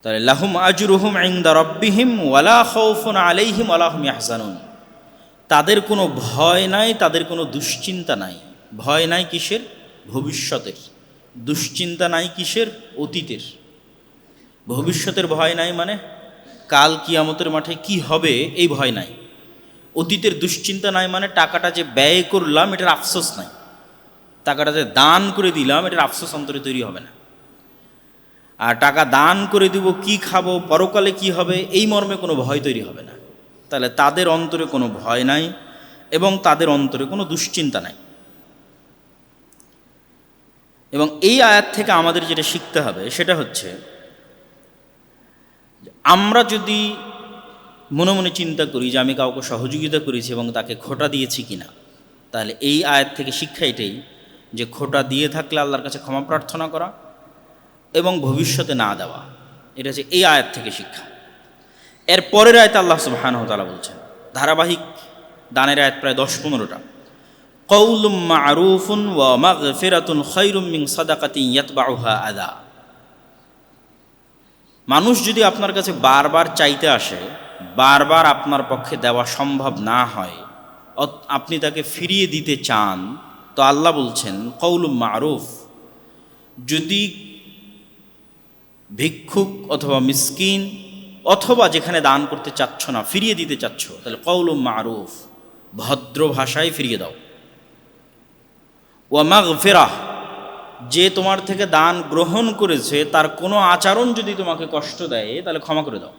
তাহলে লাহুম আজরুহুম ইনদা রাব্বিহিম ওয়ালা খাউফুন আলাইহিম ওয়ালা হুম ইয়াহজানুন, তাদের কোনো ভয় নাই, তাদের কোনো দুশ্চিন্তা নাই। ভয় নাই কিসের? ভবিষ্যতের। দুশ্চিন্তা নাই কিসের? অতীতের। ভবিষ্যতের ভয় নাই মানে কাল কিয়ামতের মাঠে কি হবে এই ভয় নাই। অতীতের দুশ্চিন্তা নাই মানে টাকাটা যে ব্যয় করলাম এটার আফসোস নাই, টাকাটা যে দান করে দিলাম এটার আফসোস অন্তরে তৈরি হবে না। আর টাকা দান করে দিব কি খাবো, পরকালে কি হবে এই মর্মে কোনো ভয় তৈরি হবে না। তাহলে তাদের অন্তরে কোনো ভয় নাই এবং তাদের অন্তরে কোনো দুশ্চিন্তা নাই। এবং এই আয়াত থেকে আমাদের যেটা শিখতে হবে সেটা হচ্ছে, আমরা যদি মনে মনে চিন্তা করি যে আমি কাউকে সহযোগিতা করেছি এবং তাকে খোটা দিয়েছি কিনা, তাহলে এই আয়াত থেকে শিক্ষা এটাই যে খোটা দিয়ে থাকলে আল্লাহর কাছে ক্ষমা প্রার্থনা করা এবং ভবিষ্যতে না দেওয়া, এটা হচ্ছে এই আয়াত থেকে শিক্ষা। এর পরের আয়াতে আল্লাহ সুবহানাহু ওয়া তাআলা বলছেন, ধারাবাহিক দানের আয়াত প্রায় 10-15টা, কওলুম মা'রুফুন ওয়া মাগফিরাতুন খায়রুম মিন সাদাকাতিন ইয়াতবাউহা আযা। মানুষ যদি আপনার কাছে বারবার চাইতে আসে, বারবার আপনার পক্ষে দেওয়া সম্ভব না হয়, আপনি তাকে ফিরিয়ে দিতে চান, তো আল্লাহ বলছেন কওলুম মা'রুফ, যদি ভিক্ষুক অথবা মিসকিন অথবা যেখানে দান করতে চাচ্ছ না ফিরিয়ে দিতে চাচ্ছ, তাহলে কওলুম মা'রুফ, ভদ্র ভাষায় ফিরিয়ে দাও। ওয়া মাগফিরাহ, যে তোমার থেকে দান গ্রহণ করেছে তার কোনো আচরণ যদি তোমাকে কষ্ট দেয় তাহলে ক্ষমা করে দাও।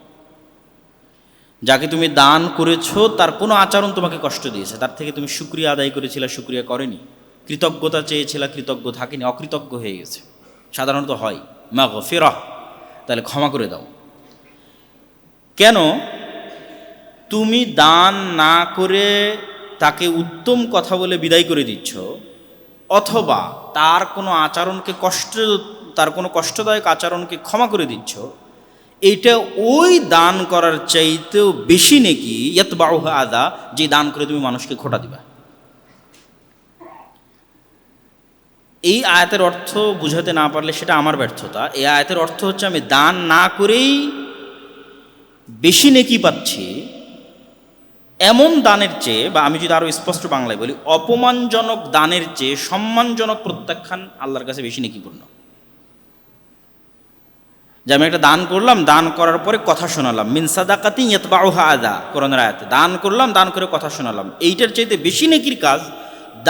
যাকে তুমি দান করেছো তার কোনো আচরণ তোমাকে কষ্ট দিয়েছে, তার থেকে তুমি শুকরিয়া আদায় করেছিলে, শুকরিয়া করেনি, কৃতজ্ঞতা চেয়েছিলে, কৃতজ্ঞ থাকেনি, অকৃতজ্ঞ হয়ে গেছে, সাধারণত হয়। মাগফিরাহ, তাহলে ক্ষমা করে দাও। কেন? তুমি দান না করে তাকে উত্তম কথা বলে বিদায় করে দিচ্ছ, অথবা তার কোনো আচরণকে তার কোনো কষ্টদায়ক আচরণকে ক্ষমা করে দিচ্ছ, এইটা ওই দান করার চাইতেও বেশি নেকি ইয়াতবাউহা আযা, যে দান করে তুমি মানুষকে খোটা দিবা। এই আয়াতের অর্থ বুঝাতে না পারলে সেটা আমার ব্যর্থতা। এই আয়াতের অর্থ হচ্ছে আমি দান না করেই বেশি নেকি পাচ্ছি এমন দানের চেয়ে, বা আমি যদি আরও স্পষ্ট বাংলায় বলি, অপমানজনক দানের চেয়ে সম্মানজনক প্রত্যাখ্যান আল্লাহর কাছে বেশি নেকিপূর্ণ। যে আমি একটা দান করলাম, দান করার পরে কথা শোনালাম, মিন সাদাকাতিন ইয়াতবাউহা আযা, কোরআনের আয়াতে দান করলাম, দান করে কথা শোনালাম, এইটার চাইতে বেশি নেকির কাজ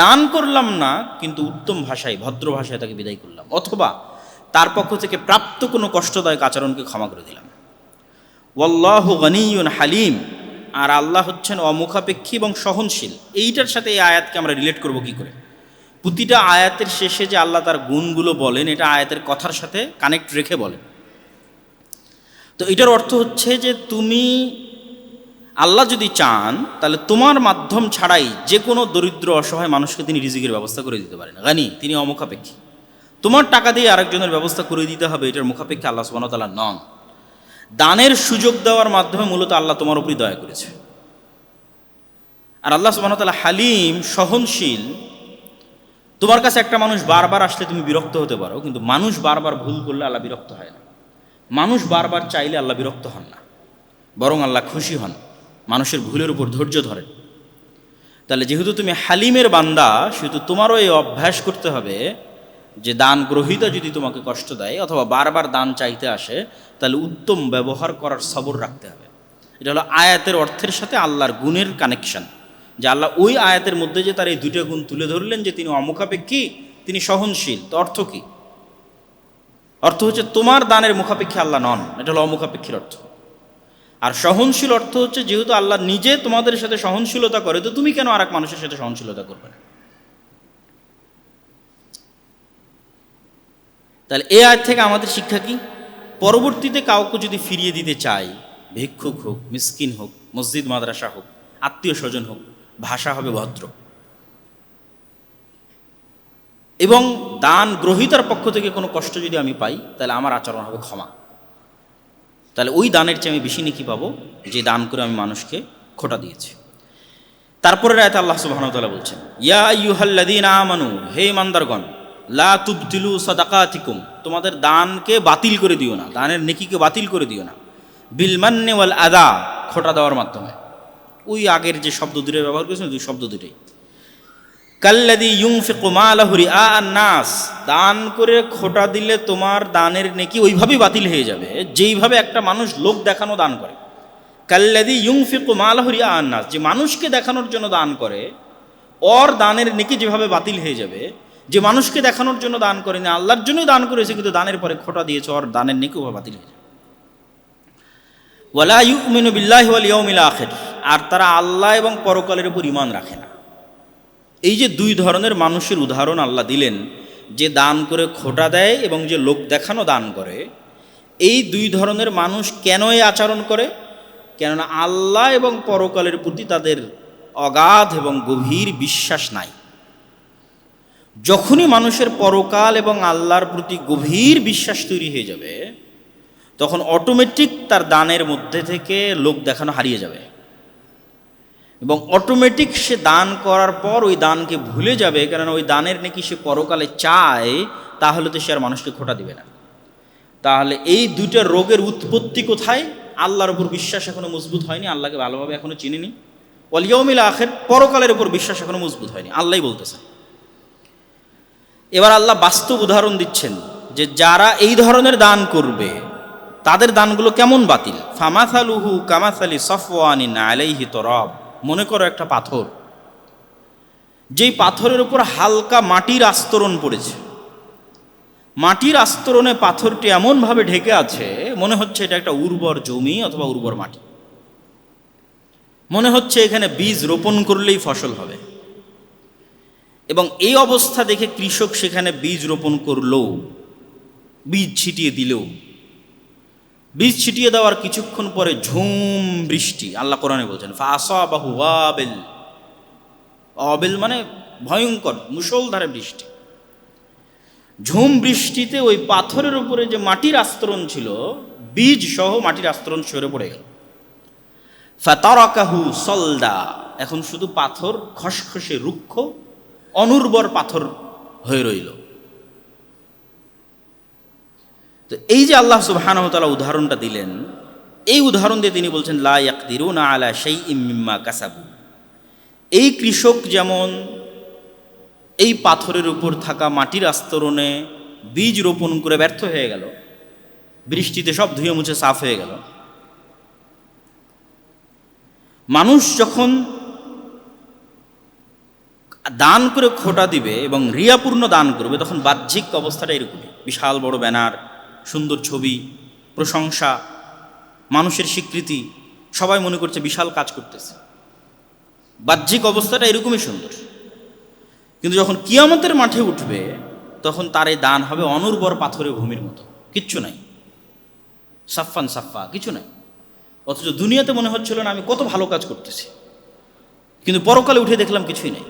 দান করলাম না কিন্তু উত্তম ভাষায়, ভদ্র ভাষায় তাকে বিদায় করলাম, অথবা তার পক্ষ থেকে প্রাপ্ত কোনো কষ্টদায়ক আচরণকে ক্ষমা করে দিলাম। ওয়াল্লাহু গনিয়্যুন হালিম, আর আল্লাহ হচ্ছেন অমুখাপেক্ষী এবং সহনশীল। এইটার সাথে এই আয়াতকে আমরা রিলেট করব কি করে? প্রতিটা আয়াতের শেষে যে আল্লাহ তার গুণগুলো বলেন, এটা আয়াতের কথার সাথে কানেক্ট রেখে বলেন। তো এটার অর্থ হচ্ছে যে তুমি, আল্লাহ যদি চান তাহলে তোমার মাধ্যম ছাড়াই যে কোনো দরিদ্র অসহায় মানুষকে তিনি রিজিকের ব্যবস্থা করে দিতে পারেন। গানি, তিনি অমুখাপেক্ষী। তোমার টাকা দিয়ে আরেকজনের ব্যবস্থা করে দিতে হবে, এটার মুখাপেক্ষী আল্লাহ সুবহানাহু ওয়া তাআলা নন। দানের সুযোগ দেওয়ার মাধ্যমে মূলত আল্লাহ তোমার উপরই দয়া করেছে। আর আল্লাহ সুবহানাহু ওয়া তাআলা হালিম, সহনশীল। তোমার কাছে একটা মানুষ বারবার আসলে তুমি বিরক্ত হতে পারো, কিন্তু মানুষ বারবার ভুল করলে আল্লাহ বিরক্ত হয় না। মানুষ বারবার চাইলে আল্লাহ বিরক্ত হন না, বরং আল্লাহ খুশি হন, মানুষের ভুলের উপর ধৈর্য ধরেন। তাহলে যেহেতু তুমি হালিমের বান্দা, সেহেতু তোমারও এই অভ্যাস করতে হবে যে দান গ্রহীতা যদি তোমাকে কষ্ট দেয় অথবা বারবার দান চাইতে আসে, তাহলে উত্তম ব্যবহার করার সবর রাখতে হবে। এটা হলো আয়াতের অর্থের সাথে আল্লাহর গুণের কানেকশন, যে আল্লাহ ওই আয়াতের মধ্যে যে তার এই দুইটা গুণ তুলে ধরলেন, যে তিনি অমুখাপেক্ষী, তিনি সহনশীল। তো অর্থ কি? অর্থ হচ্ছে তোমার দানের মুখাপেক্ষী আল্লাহ নন, এটা হলো অমুখাপেক্ষীর অর্থ। আর সহনশীল অর্থ হচ্ছে যেহেতু আল্লাহ নিজে তোমাদের সাথে সহনশীলতা করে, তো তুমি কেন আর এক মানুষের সাথে সহনশীলতা করবে না? তাহলে এই আয়াত থেকে আমাদের শিক্ষা কি? পরবর্তীতে কাউকে যদি ফিরিয়ে দিতে চাই, ভিক্ষুক হোক, মিসকিন হোক, মসজিদ মাদ্রাসা হোক, আত্মীয় স্বজন হোক, ভাষা হবে ভদ্র, এবং দান গ্রহীতার পক্ষ থেকে কোনো কষ্ট যদি আমি পাই তাহলে আমার আচরণ হবে ক্ষমা। তাহলে ওই দানের চেয়ে আমি বেশি নেকি পাবো যে দান করে আমি মানুষকে খোটা দিয়েছি। তারপরে আয়াতে আল্লাহ সুবহানাহু ওয়া তাআলা বলছেন, ইয়া আইয়ুহাল্লাযীনা আমানু, হে ইমানদারগণ, লা তুবতিলু সাদাকাতিকুম, তোমাদের দানকে বাতিল করে দিও না, দানের নেকিকে বাতিল করে দিও না, বিল মান্নি ওয়াল আদা, খোটা দেওয়ার মাধ্যমে। ওই আগের যে শব্দ দুটো ব্যবহার করেছেন দুই শব্দ দুটোই। কাল্লাযী ইউনফিকু মালাহু রিআ আন-নাস, দান করে খোটা দিলে তোমার দানের নেকি ওইভাবেই বাতিল হয়ে যাবে যেইভাবে একটা মানুষ লোক দেখানো দান করে। কাল্লাযী ইউনফিকু মালাহু রিআ আন-নাস, যে মানুষকে দেখানোর জন্য দান করে ওর দানের নেকি যেভাবে বাতিল হয়ে যাবে, যে মানুষকে দেখানোর জন্য দান করেনি, আল্লাহর জন্যই দান করেছে কিন্তু দানের পরে খোটা দিয়েছে, ওর দানের নেকি ওভাবে বাতিল হয়ে যাবে। ওয়ালা ইউমিনু বিল্লাহি ওয়াল ইয়াউমিল আখির, আর তারা আল্লাহ এবং পরকালের উপর ঈমান রাখে না। এই যে দুই ধরনের মানুষের উদাহরণ আল্লাহ দিলেন, যে দান করে খোটা দেয় এবং যে লোক দেখানো দান করে, এই দুই ধরনের মানুষ কেন এই আচরণ করে? কেননা আল্লাহ এবং পরকালের প্রতি তাদের অগাধ এবং গভীর বিশ্বাস নাই। যখনই মানুষের পরকাল এবং আল্লাহর প্রতি গভীর বিশ্বাস তৈরি হয়ে যাবে, তখন অটোমেটিক তার দানের মধ্যে থেকে লোক দেখানো হারিয়ে যাবে এবং অটোমেটিক সে দান করার পর ওই দানকে ভুলে যাবে, কেননা ওই দানের নাকি সে পরকালে চায়, তাহলে তো সে আর মানুষকে খোটা দিবে না। তাহলে এই দুইটা রোগের উৎপত্তি কোথায়? আল্লাহর উপর বিশ্বাস এখনো মজবুত হয়নি, আল্লাহকে ভালোভাবে এখনো চিনিনি। ওয়াল ইয়াউমিল আখির, পরকালের উপর বিশ্বাস এখনো মজবুত হয়নি, আল্লাহই বলতেছেন। এবার আল্লাহ বাস্তব উদাহরণ দিচ্ছেন যে যারা এই ধরনের দান করবে তাদের দানগুলো কেমন বাতিল। ফামাসালুহু কামাসালি সফওয়ানিন আলাইহি তুরাব, মনে করো একটা পাথর, যেই পাথরের উপর হালকা মাটির আস্তরণ পড়েছে, মাটির আস্তরণে পাথরটি এমনভাবে ঢেকে আছে মনে হচ্ছে এটা একটা উর্বর জমি অথবা উর্বর মাটি, মনে হচ্ছে এখানে বীজ রোপণ করলেই ফসল হবে। এবং এই অবস্থা দেখে কৃষক সেখানে বীজ রোপণ করলেও, বীজ ছিটিয়ে দিলেও, বীজ ছিটিয়ে দেওয়ার কিছুক্ষণ পরে ঝুম বৃষ্টি, আল্লাহ কোরআনে বলছেন ফাআসাবাহু ওয়াবিল, ওয়াবিল মানে ভয়ঙ্কর মুষলধারে বৃষ্টি। ঝুম বৃষ্টিতে ওই পাথরের উপরে যে মাটির আস্তরণ ছিল, বীজ সহ মাটির আস্তরণ সরে পড়ে গেল। ফাতারাকাহু সলদা, এখন শুধু পাথর খসখসে রুক্ষ অনুর্বর পাথর হয়ে রইল। তো এই যে আল্লাহ সুবহানাহু ওয়া তাআলা উদাহরণটা দিলেন, এই উদাহরণ দিয়ে তিনি বলছেন লা ইয়াকদিরুনা আলা শাইইম মিম্মা কাসাবু, এই কৃষক যেমন এই পাথরের উপর থাকা মাটির আস্তরণে বীজ রোপণ করে ব্যর্থ হয়ে গেল, বৃষ্টিতে সব ধুয়ে মুছে সাফ হয়ে গেল, মানুষ যখন দান করে খোটা দিবে এবং রিয়াপূর্ণ দান করবে, তখন বাহ্যিক অবস্থাটা এরকমই, বিশাল বড় ব্যানার, সুন্দর ছবি, প্রশংসা, মানুষের স্বীকৃতি, সবাই মনে করছে বিশাল কাজ করতেছে, বাহ্যিক অবস্থাটা এরকমই সুন্দর। কিন্তু যখন কিয়ামতের মাঠে উঠবে তখন তার এই দান হবে অনুর্বর পাথরের ভূমির মতো, কিচ্ছু নাই, সাফান সাফা, কিছু নাই। অথচ দুনিয়াতে মনে হচ্ছিল না আমি কত ভালো কাজ করতেছি, কিন্তু পরকালে উঠে দেখলাম কিছুই নেই।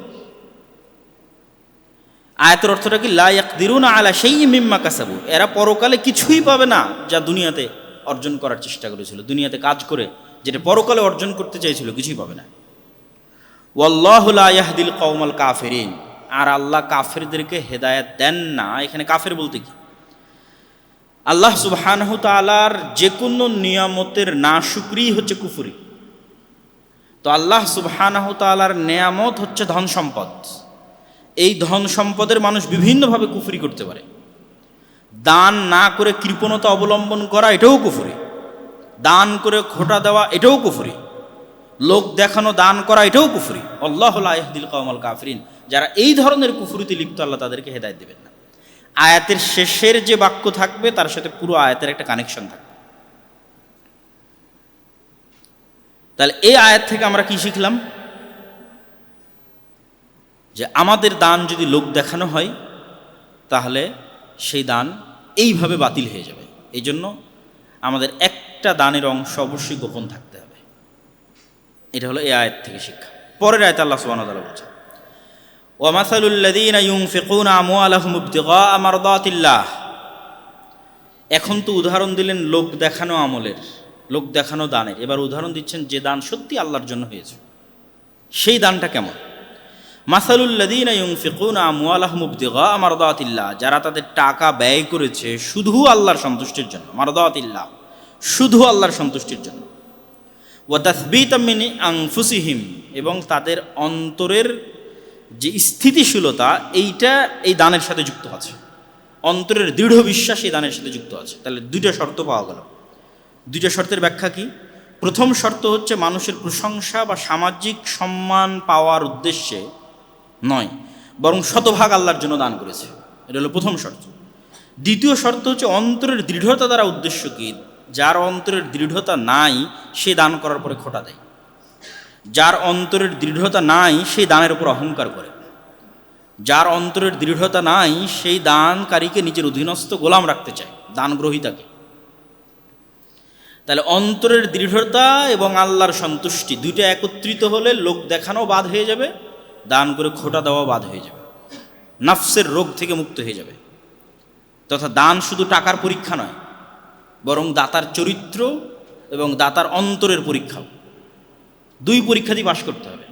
আয়াতের অর্থটা কি? লা ইয়াকদিরুনা আলা শাইইম মিম্মা কাসাবু, এরা পরকালে কিছুই পাবে না যা দুনিয়াতে অর্জন করার চেষ্টা করেছিল, দুনিয়াতে কাজ করে যেটা পরকালে অর্জন করতে চাইছিল কিছুই পাবে না। ওয়াল্লাহু লা ইয়াহদিল কওমাল কাফিরিন, আর আল্লাহ কাফেরদেরকে হেদায়েত দেন না। এখানে কাফের বলতে কি? আল্লাহ সুবহানাহু তাআলার যে কোনো নিয়ামতের নাশুকরি হচ্ছে কুফরি। তো আল্লাহ সুবহানাহু তাআলার নেয়ামত হচ্ছে ধন সম্পদ, এই ধন সম্পদের মানুষ বিভিন্নভাবে কুফরি করতে পারে। দান না করে কৃপণতা অবলম্বন করা এটাও কুফরি, দান করে খোটা দেওয়া এটাও কুফরি, লোক দেখানো দান করা এটাও কুফরি। আল্লাহু লা ইয়াহদিল কওমাল কাফিরিন, যারা এই ধরনের কুফরিতে লিপ্ত আল্লাহ তাদেরকে হেদায়েত দেবেন না। আয়াতের শেষের যে বাক্য থাকবে তার সাথে পুরো আয়াতের একটা কানেকশন থাকবে। তাহলে এই আয়াত থেকে আমরা কি শিখলাম? যে আমাদের দান যদি লোক দেখানো হয় তাহলে সেই দান এইভাবে বাতিল হয়ে যাবে। এই জন্য আমাদের একটা দানের অংশ অবশ্যই গোপন থাকতে হবে। এটা হলো এই আয়াত থেকে শিক্ষা। পরের আয়াতে আল্লাহ সুবহানাহু ওয়া তাআলা বলেছেন ওয়া মাসালুল লাযীনা ইউনফিকুনা আমওয়ালাহুম ইবতিগাআ মারদাতিল্লাহ। এখন তো উদাহরণ দিলেন লোক দেখানো আমলের, লোক দেখানো দানের। এবার উদাহরণ দিচ্ছেন যে দান সত্যি আল্লাহর জন্য হয়েছে, সেই দানটা কেমন। মাসালুল্লাযীনা ইউনফিকুনা আমওয়ালাহুম ইবতিগা মারদাতিল্লাহ, যারা তাদের টাকা ব্যয় করেছে শুধু আল্লাহর সন্তুষ্টির জন্য, মারদাতিল্লাহ শুধু আল্লাহর সন্তুষ্টির জন্য, ওয়া তাসবীতাম মিন আনফুসিহিম, এবং তাদের অন্তরের যে স্থিতিশীলতা এইটা এই দানের সাথে যুক্ত আছে, অন্তরের দৃঢ় বিশ্বাস এই দানের সাথে যুক্ত আছে। তাহলে দুইটা শর্ত পাওয়া গেল। দুইটা শর্তের ব্যাখ্যা কি? প্রথম শর্ত হচ্ছে মানুষের প্রশংসা বা সামাজিক সম্মান পাওয়ার উদ্দেশ্যে নয়, বরং শতভাগ আল্লাহর জন্য দান করেছে, এটা হলো প্রথম শর্ত। দ্বিতীয় শর্ত হচ্ছে অন্তরের দৃঢ়তা দ্বারা উদ্দেশ্য কি? যার অন্তরের দৃঢ়তা নাই সে দান করার পরে খোটা দেয়, যার অন্তরের দৃঢ়তা নাই সেই দানের উপর অহংকার করে, যার অন্তরের দৃঢ়তা নাই সেই দানকারীকে নিজের অধীনস্থ গোলাম রাখতে চায়, দান গ্রহীতাকে। তাহলে অন্তরের দৃঢ়তা এবং আল্লাহর সন্তুষ্টি দুইটা একত্রিত হলে লোক দেখানো বাদ হয়ে যাবে, দান করে খোটা দেওয়া বাদ হয়ে যাবে, নফসের রোগ থেকে মুক্ত হয়ে যাবে। তথা দান শুধু টাকার পরীক্ষা নয়, বরং দাতার চরিত্র এবং দাতার অন্তরের পরীক্ষাও। দুই পরীক্ষা দিয়ে পাশ করতে হবে।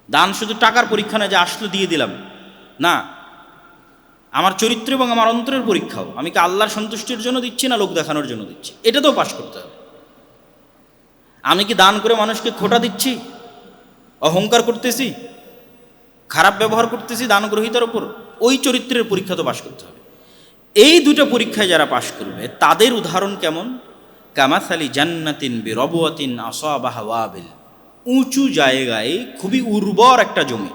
দান শুধু টাকার পরীক্ষা নয় যে আসলে দিয়ে দিলাম, না, আমার চরিত্র এবং আমার অন্তরের পরীক্ষাও। আমি কি আল্লাহর সন্তুষ্টির জন্য দিচ্ছি না লোক দেখানোর জন্য দিচ্ছি, এটাতেও পাশ করতে হবে। আমি কি দান করে মানুষকে খোটা দিচ্ছি, অহংকার করতেছি, খারাপ ব্যবহার করতেছি দান গ্রহীতার ওপর, ওই চরিত্রের পরীক্ষা তো পাশ করতে হবে। এই দুটো পরীক্ষায় যারা পাশ করবে তাদের উদাহরণ কেমন? কামাসালি জান্নাতিন বিরবওয়াতিন আসাবাহা ওয়াবিল, উঁচু জায়গায় খুবই উর্বর একটা জমি,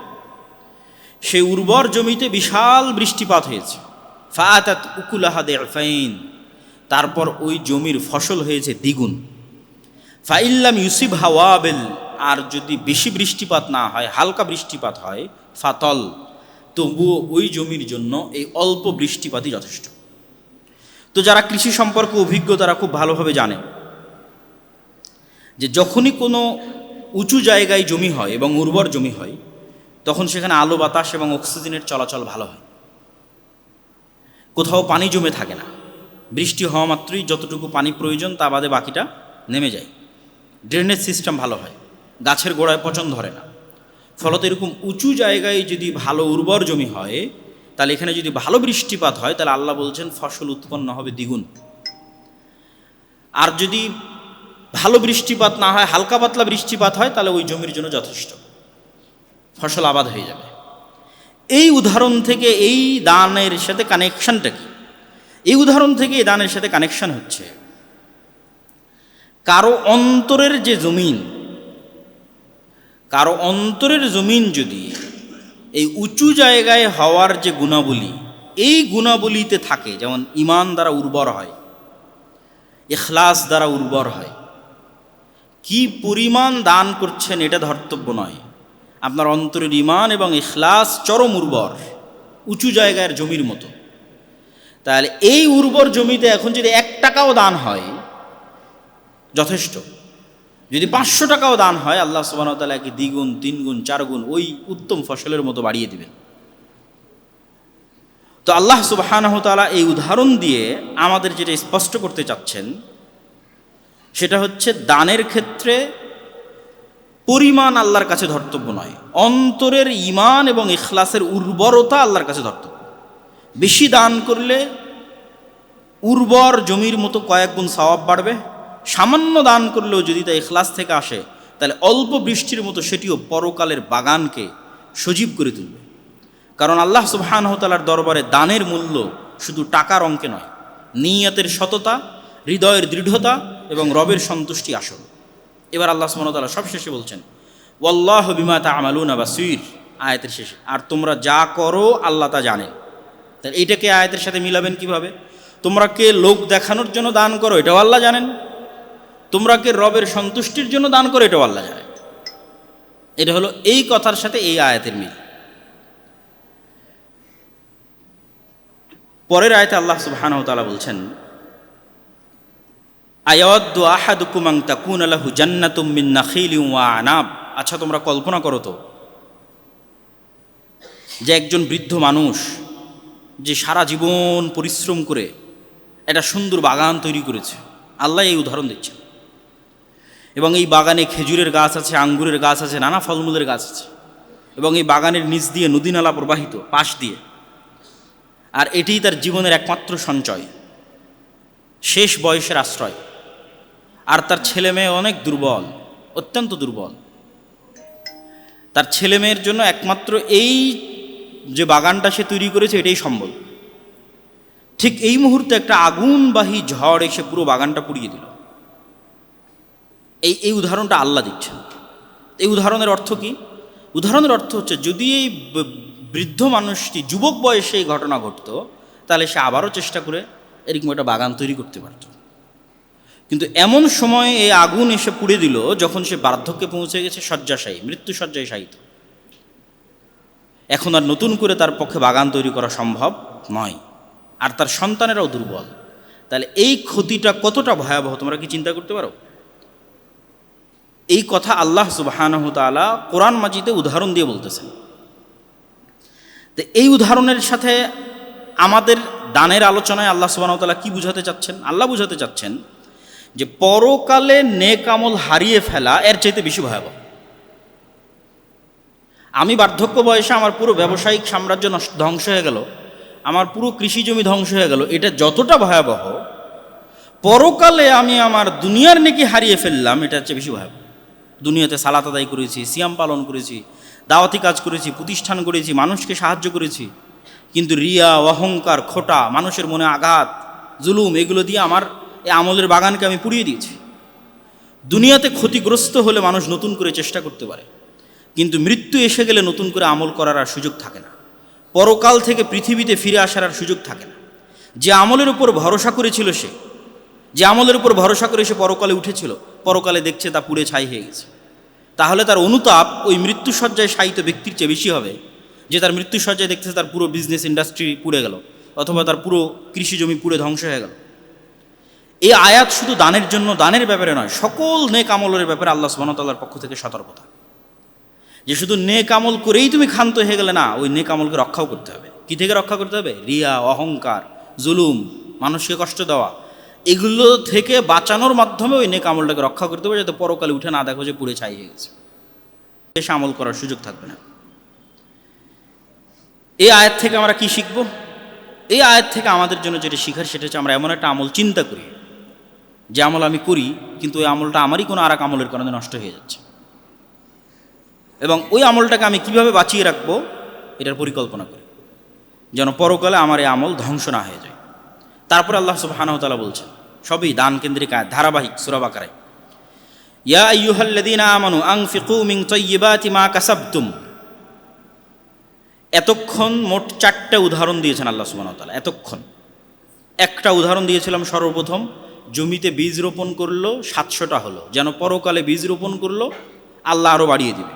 সেই উর্বর জমিতে বিশাল বৃষ্টিপাত হয়েছে। ফাআতাত উকুলাহা দি'ফাইন, তারপর ওই জমির ফসল হয়েছে দ্বিগুণ। ফাইল্লাম ইউসিবহা ওয়াবিল, আর যদি বেশি বৃষ্টিপাত না হয়, হালকা বৃষ্টিপাত হয়, ফাতল, তবুও ওই জমির জন্য এই অল্প বৃষ্টিপাতই যথেষ্ট। তো যারা কৃষি সম্পর্কে অভিজ্ঞ তারা খুব ভালোভাবে জানে যে যখনই কোনো উঁচু জায়গায় জমি হয় এবং উর্বর জমি হয়, তখন সেখানে আলো বাতাস এবং অক্সিজেনের চলাচল ভালো হয়, কোথাও পানি জমে থাকে না, বৃষ্টি হওয়া মাত্রই যতটুকু পানি প্রয়োজন তা বাদে বাকিটা নেমে যায়, ড্রেনেজ সিস্টেম ভালো হয়, গাছের গোড়ায় পচন ধরে না। ফলত এরকম উঁচু জায়গায় যদি ভালো উর্বর জমি হয়, তাহলে এখানে যদি ভালো বৃষ্টিপাত হয়, তাহলে আল্লাহ বলছেন ফসল উৎপন্ন হবে দ্বিগুণ। আর যদি ভালো বৃষ্টিপাত না হয়, হালকা পাতলা বৃষ্টিপাত হয়, তাহলে ওই জমির জন্য যথেষ্ট, ফসল আবাদ হয়ে যাবে। এই উদাহরণ থেকে এই দানের সাথে কানেকশনটা কি? এই উদাহরণ থেকে এই দানের সাথে কানেকশন হচ্ছে কারো অন্তরের যে জমিন, কারো অন্তরের জমিন যদি এই উঁচু জায়গায় হওয়ার যে গুণাবলী, এই গুণাবলীতে থাকে, যেমন ঈমান দ্বারা উর্বর হয়, ইখলাস দ্বারা উর্বর হয়, কি পরিমাণ দান করছেন এটা ধর্তব্য নয়, আপনার অন্তরের ঈমান এবং ইখলাস চরম উর্বর, উঁচু জায়গার জমির মতো। তাহলে এই উর্বর জমিতে এখন যদি 1 টাকাও দান হয় যথেষ্ট, যদি 500 টাকাও দান হয়, আল্লাহ সুবহানাহু ওয়া তাআলা কি 2 গুণ 3 গুণ 4 গুণ ওই উত্তম ফসলের মতো বাড়িয়ে দিবেন। তো আল্লাহ সুবহানাহু ওয়া তাআলা এই উদাহরণ দিয়ে আমাদের যেটা স্পষ্ট করতে চাচ্ছেন সেটা হচ্ছে দানের ক্ষেত্রে পরিমাণ আল্লাহর কাছে ধর্তব্য নয়, অন্তরের ঈমান এবং ইখলাসের উর্বরতা আল্লাহর কাছে ধর্তব্য। বেশি দান করলে উর্বর জমির মতো কয়েক গুণ সওয়াব বাড়বে, সামান্য দান করলেও যদি তা ইখলাস থেকে আসে, তাহলে অল্প বৃষ্টির মতো সেটিও পরকালের বাগানকে সজীব করে তুলবে। কারণ আল্লাহ সুবহানাহু ওয়া তাআলার দরবারে দানের মূল্য শুধু টাকার অঙ্কে নয়, নিয়তের সততা, হৃদয়ের দৃঢ়তা এবং রবের সন্তুষ্টি আসল। এবার আল্লাহ সুবহানাহু ওয়া তাআলা সবশেষে বলছেন ওয়াল্লাহু বিমা তা'মালুনা বাসীর, আয়াতের শেষে, আর তোমরা যা করো আল্লাহ তা জানেন। তাহলে এইটাকে আয়াতের সাথে মিলাবেন কিভাবে? তোমরা কে লোক দেখানোর জন্য দান করো এটাও আল্লাহ জানেন, তোমরা কে রবের সন্তুষ্টির জন্য দান করো এটাও আল্লাহ জানেন। এটা হলো এই কথার সাথে এই আয়াতের মিল। পরের আয়াতে আল্লাহ সুবহানাহু ওয়া তাআলা বলছেন আয়াওয়াদ্দু আহাদুকুম আন তাকুনা লাহু জান্নাতুম মিন নাখিলিন ওয়া আনাব। আচ্ছা, তোমরা কল্পনা করো তো যে একজন বৃদ্ধ মানুষ যে সারা জীবন পরিশ্রম করে একটা সুন্দর বাগান তৈরি করেছে, আল্লাহ এই উদাহরণ দিচ্ছেন, এবং এই বাগানে খেজুরের গাছ আছে, আঙ্গুরের গাছ আছে, নানা ফলমূলের গাছ আছে, এবং এই বাগানের নিচ দিয়ে নদী নালা প্রবাহিত পাশ দিয়ে, আর এটিই তার জীবনের একমাত্র সঞ্চয়, শেষ বয়সের আশ্রয়। আর তার ছেলে মেয়ে অনেক দুর্বল, অত্যন্ত দুর্বল। তার ছেলে মেয়ের জন্য একমাত্র এই যে বাগানটা সে তৈরি করেছে এটাই সম্বল। ঠিক এই মুহূর্তে একটা আগুনবাহী ঝড় এসে পুরো বাগানটা পুড়িয়ে দিল। এই উদাহরণটা আল্লাহ দিচ্ছেন। এই উদাহরণের অর্থ কি? উদাহরণের অর্থ হচ্ছে, যদি এই বৃদ্ধ মানুষটি যুবক বয়সে এই ঘটনা ঘটত, তাহলে সে আবারও চেষ্টা করে এরকম একটা বাগান তৈরি করতে পারত। কিন্তু এমন সময় এই আগুন এসে পুড়ে দিল যখন সে বার্ধক্যে পৌঁছে গেছে, শয্যাশায়ী, মৃত্যু শয্যায় শায়িত। এখন আর নতুন করে তার পক্ষে বাগান তৈরি করা সম্ভব নয়, আর তার সন্তানেরাও দুর্বল। তাহলে এই ক্ষতিটা কতটা ভয়াবহ তোমরা কি চিন্তা করতে পারো? এই কথা আল্লাহ সুবহানাহু ওয়া তাআলা কোরআন মাজিদে উদাহরণ দিয়ে বলতেছেন। তো এই উদাহরণের সাথে আমাদের দানের আলোচনায় আল্লাহ সুবহানাহু ওয়া তাআলা কি বুঝাতে চাচ্ছেন? আল্লাহ বুঝাতে চাচ্ছেন যে পরকালে নেক আমল হারিয়ে ফেলা এর চাইতে বেশি ভয়াবহ। আমি বার্ধক্য বয়সে আমার পুরো ব্যবসায়িক সাম্রাজ্য ধ্বংস হয়ে গেল, আমার পুরো কৃষি জমি ধ্বংস হয়ে গেল, এটা যতটা ভয়াবহ, পরকালে আমি আমার দুনিয়ার নেকি হারিয়ে ফেললাম এটার চেয়ে বেশি ভয়াবহ। দুনিয়াতে সালাত আদায় করেছি, সিয়াম পালন করেছি, দাওয়াতি কাজ করেছি, প্রতিষ্ঠান করেছি, মানুষকে সাহায্য করেছি, কিন্তু রিয়া, অহংকার, খোটা, মানুষের মনে আঘাত, জুলুম, এগুলো দিয়ে আমার এই আমলের বাগানকে আমি পুড়িয়ে দিয়েছি। দুনিয়াতে ক্ষতিগ্রস্ত হলে মানুষ নতুন করে চেষ্টা করতে পারে, কিন্তু মৃত্যু এসে গেলে নতুন করে আমল করার আর সুযোগ থাকে না। পরকাল থেকে পৃথিবীতে ফিরে আসার আর সুযোগ থাকে না। যে আমলের উপর ভরসা করেছিল সে, যে আমলের উপর ভরসা করে সে পরকালে উঠেছিল, পরকালে দেখছে তা পুড়ে ছাই হয়ে গেছে। তাহলে তার অনুতাপ ওই মৃত্যুসজ্জায় শায়িত ব্যক্তির চেয়ে বেশি হবে, যে তার মৃত্যুসজ্জায় দেখতেছে তার পুরো বিজনেস ইন্ডাস্ট্রি পুড়ে গেল, অথবা তার পুরো কৃষি জমি পুড়ে ধ্বংস হয়ে গেল। এই আয়াত শুধু দানের জন্য, দানের ব্যাপারে নয়, সকল নেক আমলের ব্যাপারে আল্লাহ সুবহানাহু ওয়া তাআলার পক্ষ থেকে সতর্কতা, যে শুধু নেক আমল করেই তুমি ক্ষান্ত হয়ে গেলে না, ওই নেক আমলকে রক্ষাও করতে হবে। কি থেকে রক্ষা করতে হবে? রিয়া, অহংকার, জুলুম, মানুষকে কষ্ট দেওয়া, এগুলো থেকে বাঁচানোর মাধ্যমে ওই নেক আমলটাকে রক্ষা করতে হবে, যাতে পরকালে উঠে না দেখো যে পুড়ে ছাই হয়ে গেছে, সে আমল করার সুযোগ থাকবে না। এই আয়াত থেকে আমরা কি শিখব? এই আয়াত থেকে আমাদের জন্য যেটা শিখার সেটা হচ্ছে, আমরা এমন একটা আমল চিন্তা করি, যে আমল আমি করি কিন্তু ওই আমলটা আমারই কোনো আর এক আমলের কারণে নষ্ট হয়ে যাচ্ছে, এবং ওই আমলটাকে আমি কিভাবে বাঁচিয়ে রাখবো এটার পরিকল্পনা করি, যেন পরকালে আমার এই আমল ধ্বংস না হয়ে যায়। তারপর আল্লাহ সুবহানাহু ওয়া তাআলা বলছেন, সবই দান কেন্দ্রিক আয়াত, ধারাবাহিক সূরা বাকারায়, ইয়া আইয়ুহাল্লাযীনা আমানু আনফিকু মিন তাইয়্যিবাতি মা কাসাবতুম। এতক্ষণ মোট 4টা উদাহরণ দিয়েছেন আল্লাহ সুবহানাহু ওয়া তাআলা। এতক্ষণ একটা উদাহরণ দিয়েছিলাম, সর্বপ্রথম জমিতে বীজ রোপণ করলো, 700টা হলো, যেন পরকালে বীজ রোপণ করলো আল্লাহ আরও বাড়িয়ে দিবে।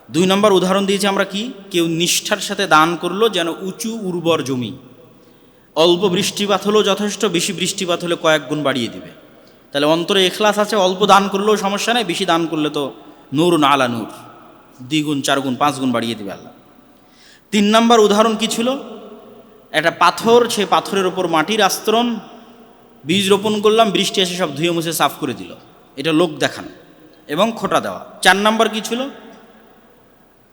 2 নম্বর উদাহরণ দিয়েছি আমরা কি, কেউ নিষ্ঠার সাথে দান করলো, যেন উঁচু উর্বর জমি, অল্প বৃষ্টিপাত হলেও যথেষ্ট, বেশি বৃষ্টিপাত হলে কয়েক গুণ বাড়িয়ে দিবে। তাহলে অন্তরে ইখলাস আছে, অল্প দান করলেও সমস্যা নেই, বেশি দান করলে তো নূরুন আলা নূর, 2 গুণ 4 গুণ 5 গুণ বাড়িয়ে দিবে আল্লাহ। 3 নম্বর উদাহরণ কি ছিল? একটা পাথর, সেই পাথরের ওপর মাটির আস্তরণ, বীজ রোপণ করলাম, বৃষ্টি এসে সব ধুয়ে মুছে সাফ করে দিল, এটা লোক দেখানো এবং খোটা দেওয়া। 4 নম্বর কি ছিল?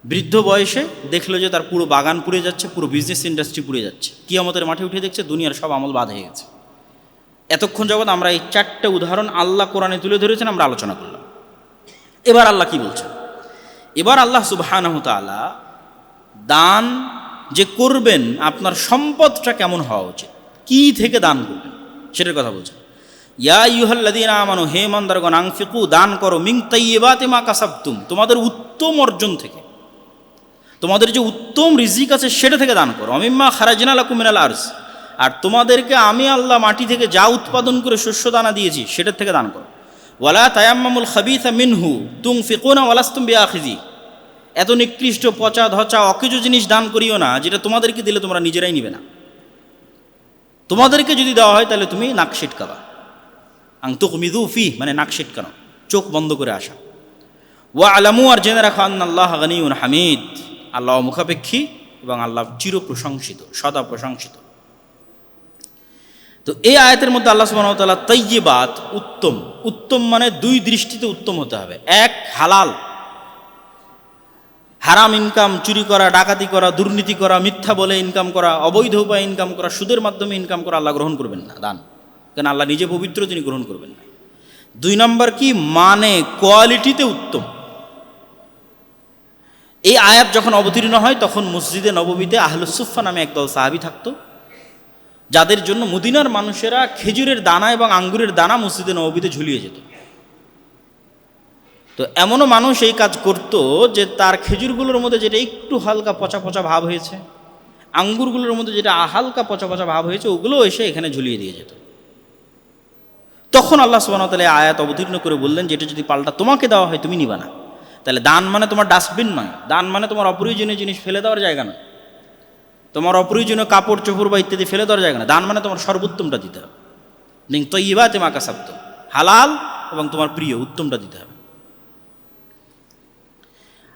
বৃদ্ধ বয়সে দেখলো যে তার পুরো বাগান পুড়ে যাচ্ছে, পুরো বিজনেস ইন্ডাস্ট্রি পুড়ে যাচ্ছে, কিয়ামতের মাঠে উঠে দেখছে দুনিয়ার সব আমল বাদ হয়ে গেছে। এতক্ষণ যাবৎ আমরা এই 4টে উদাহরণ আল্লাহ কোরআনে তুলে ধরেছেন, আমরা আলোচনা করলাম। এবার আল্লাহ কি বলছেন? এবার আল্লাহ সুবহানাহু ওয়া তাআলা দান যে করবেন, আপনার সম্পদটা কেমন হওয়া উচিত, কি থেকে দান করবেন সেটার কথা বলছেন। ইয়া আইয়ুহাল্লাযীনা আমানু, হে ইমানদারগণ, আনফিকু, দান করো, মিন তাইয়্যিবাতি মা কাসাবতুম, তোমাদের উত্তম অর্জন থেকে, তোমাদের যে উত্তম রিজিক আছে সেটা থেকে দান করো। মিম্মা খারাজনা লাকুম মিনাল আরজ, আর তোমাদেরকে আমি আল্লাহ মাটি থেকে যা উৎপাদন করে শস্য দানা দিয়েছি সেটার থেকে দান করো। ওয়ালা তায়াম্মামুল খাবিসা মিনহু তুনফিকুনা ওয়ালাস্তুম বিআখিযি, এত নিকৃষ্ট, পচা ধচা, অকেজো জিনিস দান করিও না যেটা তোমাদেরকে দিলে তোমরা নিজেরাই নিবে না। তোমাদেরকে যদি দেওয়া হয় তাহলে তুমি নাক সিটকাবা। আং তুকমিদু ফি মানে নাক সিটকানো, চোখ বন্ধ করে আসা। ওয়া আলামু, আর জেনে রাখো, আন্নাল্লাহ গানিয়ুন হামিদ, আল্লাহ মুখাপেক্ষী এবং আল্লাহ চির প্রশংসিত, সদা প্রশংসিত। তো এই আয়াতের মধ্যে আল্লাহ সুবহানাহু ওয়া তাআলা তাইয়্যিবাত, উত্তম, উত্তম মানে 2 দৃষ্টিতে উত্তম হতে হবে। এক, হালাল, হারাম ইনকাম, চুরি করা, ডাকাতি করা, দুর্নীতি করা, মিথ্যা বলে ইনকাম করা, অবৈধ উপায়ে ইনকাম করা, সুদের মাধ্যমে ইনকাম করা আল্লাহ গ্রহণ করবেন না দান, কেন আল্লাহ নিজে পবিত্র, তিনি গ্রহণ করবেন না। 2 নম্বর কি, মানে কোয়ালিটিতে উত্তম। এই আয়াত যখন অবতীর্ণ হয় তখন মসজিদে নববীতে আহলুস সুফফা নামে একদল সাহাবী থাকতো, যাদের জন্য মদিনার মানুষেরা খেজুরের দানা এবং আঙ্গুরের দানা মসজিদে নববীতে ঝুলিয়ে যেত। তো এমনও মানুষ এই কাজ করত যে তার খেজুরগুলোর মধ্যে যেটা একটু হালকা পচা পচা ভাব হয়েছে, আঙ্গুরগুলোর মধ্যে যেটা হালকা পচা পচা ভাব হয়েছে, ওগুলো এসে এখানে ঝুলিয়ে দিয়ে যেত। তখন আল্লাহ সুবহানাহু ওয়া তাআলা আয়াত অবতীর্ণ করে বললেন, যেটা যদি পাল্টা তোমাকে দেওয়া হয় তুমি নিবা না। তাহলে দান মানে তোমার ডাস্টবিন নয়, দান মানে তোমার অপ্রয়োজনীয় জিনিস ফেলে দেওয়ার জায়গা নয়, তোমার অপ্রয়োজনীয় কাপড় চোপড় বা ইত্যাদি ফেলে দেওয়ার জায়গা না। দান মানে তোমার সর্বোত্তমটা দিতে হবে, মিন তাইয়্যিবাতি মা কাসাবতুম, হালাল এবং তোমার প্রিয় উত্তমটা দিতে হবে।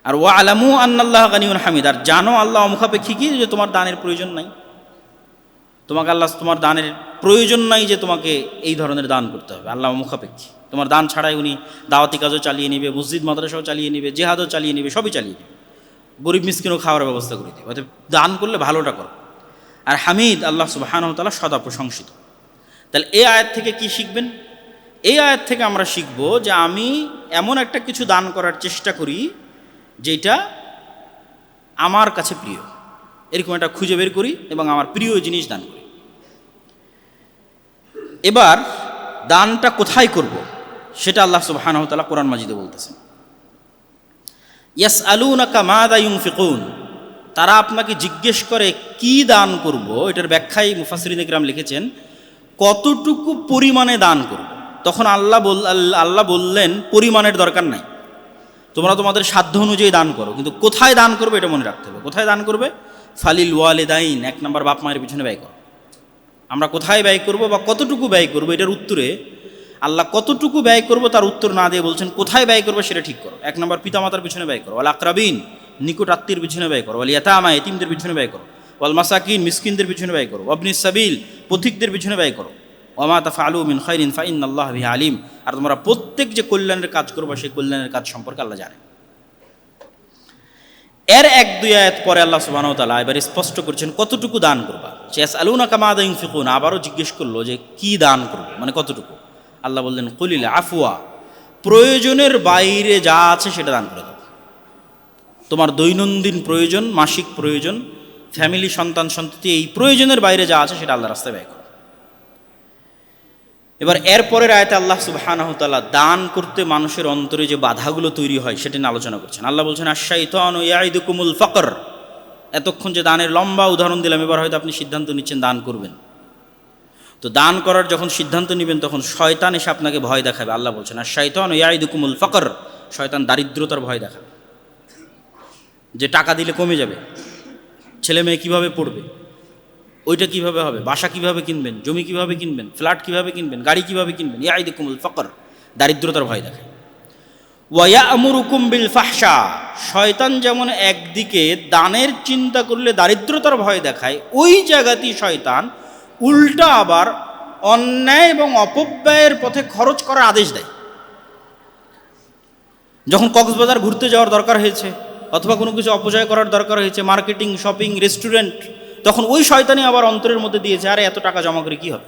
আর ওয়া আলামু আন্নাল্লাহা গানিয়্যুন হামিদ, আর জানো আল্লাহ অমুখাপেক্ষী কি, যে তোমার দানের প্রয়োজন নাই, তোমাকে আল্লাহ তোমার দানের প্রয়োজন নাই যে তোমাকে এই ধরনের দান করতে হবে, আল্লাহ অমুখাপেক্ষী। তোমার দান ছাড়াই উনি দাওয়াতি কাজও চালিয়ে নেবে, মসজিদ মাদ্রাসাও চালিয়ে নেবে, জেহাদও চালিয়ে নেবে, সবই চালিয়ে নেবে, গরিব মিসকিনও খাওয়ার ব্যবস্থা করে দেবে। অর্থাৎ দান করলে ভালোটা করো। আর হামিদ আল্লাহ সুবহানাহু ওয়া তাআলা সদা প্রশংসিত। তাহলে এই আয়াত থেকে কি শিখবেন? এই আয়াত থেকে আমরা শিখব যে আমি এমন একটা কিছু দান করার চেষ্টা করি যেটা আমার কাছে প্রিয়, এরকম একটা খুঁজে বের করি এবং আমার প্রিয় জিনিস দান করি। এবার দানটা কোথায় করব সেটা আল্লাহ সুবহানাহু ওয়া তাআলা কোরআন মাজিদে বলতেছেন, ইয়াসআলুনাকা মাযা ইউনফিকুন, তারা আপনাকে জিজ্ঞেস করে কি দান করব। এটার ব্যাখ্যায় মুফাসসিরিনে কিরাম লিখেছেন কতটুকু পরিমাণে দান করব। তখন আল্লাহ বললেন পরিমাণের দরকার নাই, তোমরা তোমাদের সাধ্য অনুযায়ী দান করো, কিন্তু কোথায় দান করবে এটা মনে রাখতে হবে। কোথায় দান করবে? ফালিল ওয়ালিদাইন, 1 নম্বর বাপ মায়ের পিছনে ব্যয় করো। আমরা কোথায় ব্যয় করব বা কতটুকু ব্যয় করব, এটার উত্তরে আল্লাহ কতটুকু ব্যয় করব তার উত্তর না দিয়ে বলছেন কোথায় ব্যয় করবে সেটা ঠিক করো। 1 নম্বর পিতামাতার পিছনে ব্যয় করো, ওয়াল আকরাবিন, নিকট আত্মীয়ের পিছনে ব্যয় করো, ওয়াল ইয়াতামা, এতিমদের পিছনে ব্যয় করো, ওয়াল মাসাকিন, মিসকিনদের পিছনে ব্যয় করো, ওয়াবনিস সাবিল, পথিকদের পিছনে ব্যয় করো, ওয়ামা তাফআলু মিন খাইরিন ফাইন্নাল্লাহা বিহি আলিম, আর তোমরা প্রত্যেক যে কল্যাণের কাজ করবে সেই কল্যাণের কাজ সম্পর্কে আল্লাহ জানেন। এর 1-2 আয়াত পরে আল্লাহ সুবহানাহু ওয়া তাআলা এবার স্পষ্ট করছেন কতটুকু দান করবা। ইয়াসআলুনাকা মাযা ইউনফিকুন, আবারও জিজ্ঞেস করলো যে কি দান করবে, মানে কতটুকু। আল্লাহ বললেন কুলিল আফওয়া, প্রয়োজনের বাইরে যা আছে সেটা দান করে দাও। তোমার দৈনন্দিন প্রয়োজন, মাসিক প্রয়োজন, ফ্যামিলি, সন্তান সন্ততি, এই প্রয়োজনের বাইরে যা আছে সেটা আল্লাহর রাস্তায় ব্যয় করো। এবার এর পরের আয়াতে আল্লাহ সুবহানাহু ওয়া তাআলা দান করতে মানুষের অন্তরে যে বাধাগুলো তৈরি হয় সেটা নিয়ে আলোচনা করছেন। আল্লাহ বলছেন আশ-শাইতানু ইয়াইদুকুমুল ফাকর, এতক্ষণ যে দানের লম্বা উদাহরণ দিলাম, এবার হয়তো আপনি সিদ্ধান্ত নিচ্ছেন দান করবেন। তো দান করার যখন সিদ্ধান্ত নেবেন তখন শয়তান এসে আপনাকে ভয় দেখাবে। আল্লাহ বলছেন আশ-শাইতানু ইয়াইদুকুমুল ফাকর, শয়তান দারিদ্রতার ভয় দেখাবে, যে টাকা দিলে কমে যাবে, ছেলে মেয়ে কীভাবে পড়বে, ওইটা কিভাবে হবে, বাসা কিভাবে কিনবেন, জমি কিভাবে কিনবেন, ফ্ল্যাট কিভাবে কিনবেন, গাড়ি কিভাবে কিনবেন, ইয়াইদুকুমুল ফাকর, দারিদ্রতার ভয় দেখায়। ওয়া ইয়া'মুরুকুম বিল ফাহশা, শয়তান যেমন একদিকে দানের চিন্তা করলে দারিদ্রতার ভয় দেখায়, ওই জায়গাতেই শয়তান উল্টা আবার অন্যায় এবং অপব্যয়ের পথে খরচ করার আদেশ দেয়। যখন কক্সবাজার ঘুরতে যাওয়ার দরকার হয়েছে অথবা কোনো কিছু অপচয় করার দরকার হয়েছে, মার্কেটিং, শপিং, রেস্টুরেন্ট, তখন ওই শয়তানি আবার অন্তরের মধ্যে দিয়েছে, আরে এত টাকা জমা করে কী হবে,